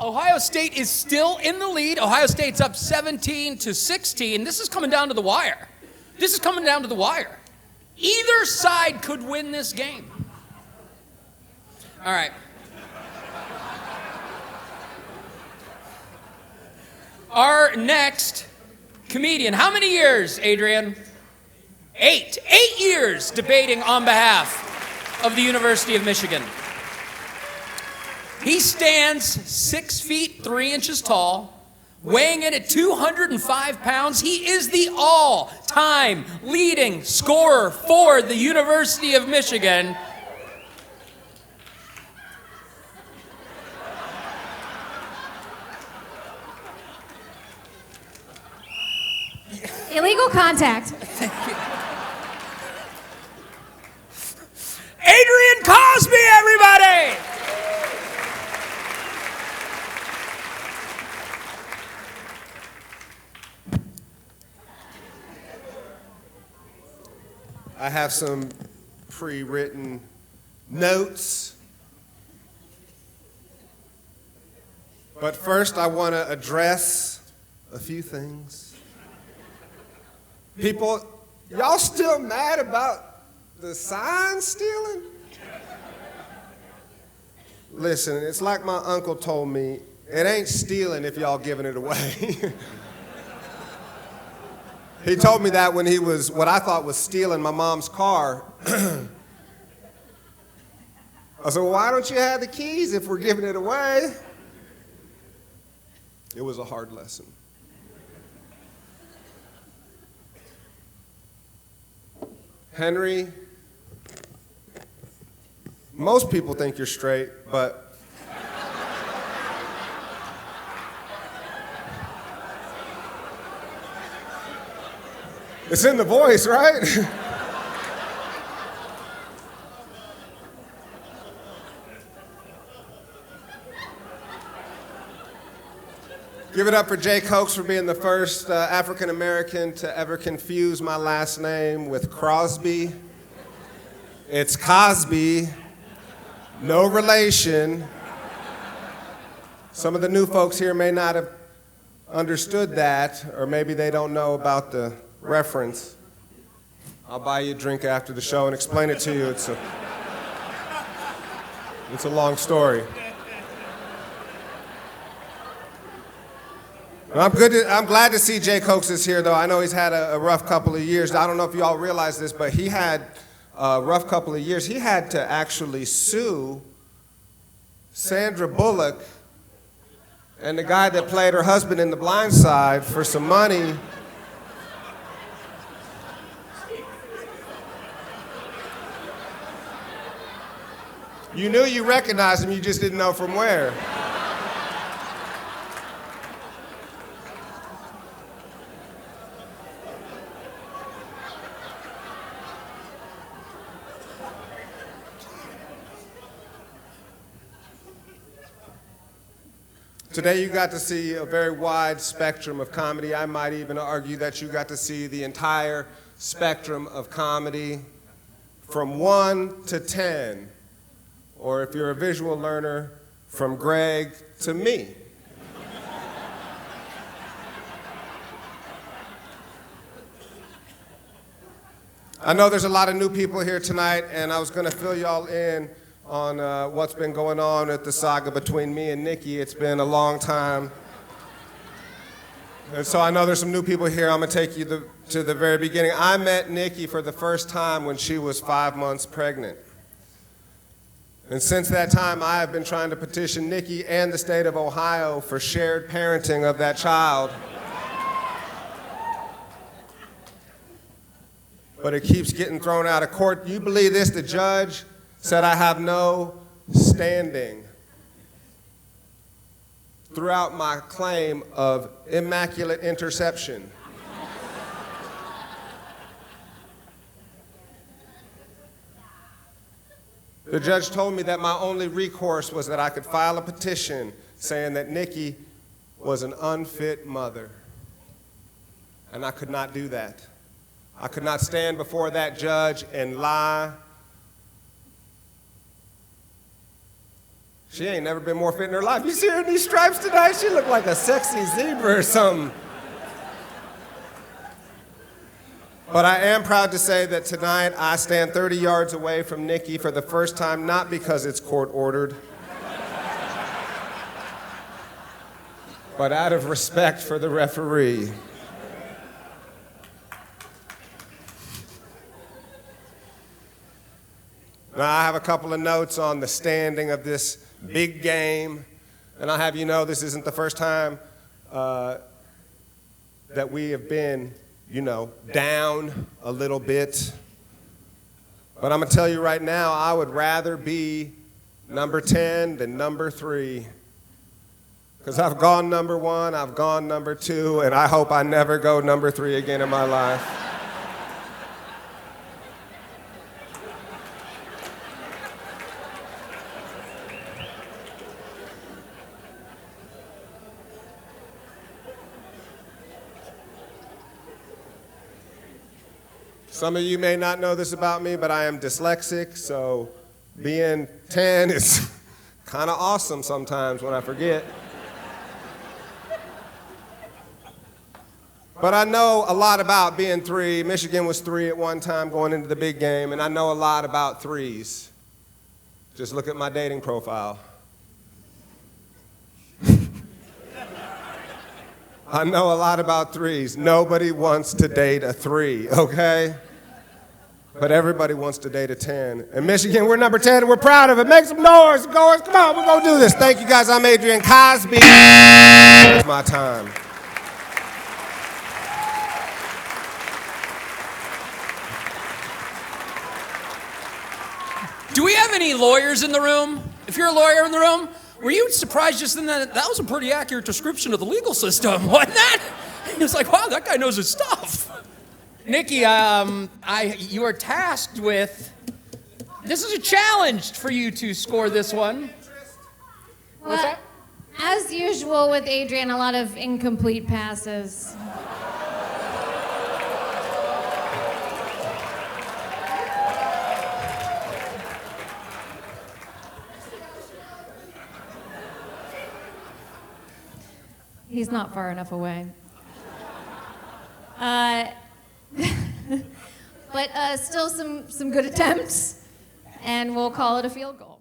Ohio State is still in the lead. Ohio State's up 17-16. This is coming down to the wire. Either side could win this game. All right. Our next comedian. How many years, Adrian? 8. 8 years debating on behalf of the University of Michigan. He stands 6 feet 3 inches tall, weighing in at 205 pounds. He is the all-time leading scorer for the University of Michigan. Illegal contact. Thank you. Adrian Cosby, everybody! I have some pre-written notes. But first, I want to address a few things. People, y'all still mad about the sign stealing? Listen, it's like my uncle told me, it ain't stealing if y'all giving it away. He told me that when he was, what I thought was stealing my mom's car. I said, well, why don't you have the keys if we're giving it away? It was a hard lesson. Henry, most people think you're straight, but it's in the voice, right? Give it up for Jay Cokes for being the first African American to ever confuse my last name with Crosby. It's Cosby, no relation. Some of the new folks here may not have understood that, or maybe they don't know about the reference. I'll buy you a drink after the show and explain it to you. It's a long story. I'm glad to see Jay Cokes is here, though. I know he's had a rough couple of years. I don't know if you all realize this, but he had a rough couple of years. He had to actually sue Sandra Bullock and the guy that played her husband in The Blind Side for some money. You knew you recognized him, you just didn't know from where. Today you got to see a very wide spectrum of comedy. I might even argue that you got to see the entire spectrum of comedy from 1 to 10, or if you're a visual learner, from Greg to me. I know there's a lot of new people here tonight, and I was going to fill y'all in on what's been going on with the saga between me and Nikki. It's been a long time. And so I know there's some new people here. I'm going to take you to the very beginning. I met Nikki for the first time when she was 5 months pregnant. And since that time, I have been trying to petition Nikki and the state of Ohio for shared parenting of that child. But it keeps getting thrown out of court. You believe this? The judge said I have no standing throughout my claim of immaculate interception. The judge told me that my only recourse was that I could file a petition saying that Nikki was an unfit mother. And I could not do that. I could not stand before that judge and lie. She ain't never been more fit in her life. You see her in these stripes tonight? She looked like a sexy zebra or something. But I am proud to say that tonight I stand 30 yards away from Nikki for the first time, not because it's court-ordered, but out of respect for the referee. Now, I have a couple of notes on the standing of this big game, and I'll have you know this isn't the first time that we have been, down a little bit. But I'm going to tell you right now, I would rather be number 10 than number 3. Because I've gone number 1, I've gone number 2, and I hope I never go number 3 again in my life. Some of you may not know this about me, but I am dyslexic, so being 10 is kind of awesome sometimes when I forget. But I know a lot about being 3. Michigan was 3 at one time going into the big game, and I know a lot about 3s. Just look at my dating profile. I know a lot about 3s. Nobody wants to date a 3, okay? But everybody wants to date a 10. In Michigan, we're number 10, and we're proud of it. Make some noise, goers. Come on, we're going to do this. Thank you, guys. I'm Adrian. Cosby. It's my time. Do we have any lawyers in the room? If you're a lawyer in the room, were you surprised just then that was a pretty accurate description of the legal system, wasn't that? He was like, wow, that guy knows his stuff. Nikki, you are tasked with, this is a challenge for you to score this one. What's that? As usual with Adrian, a lot of incomplete passes. He's not far enough away. But still some good attempts, and we'll call it a field goal.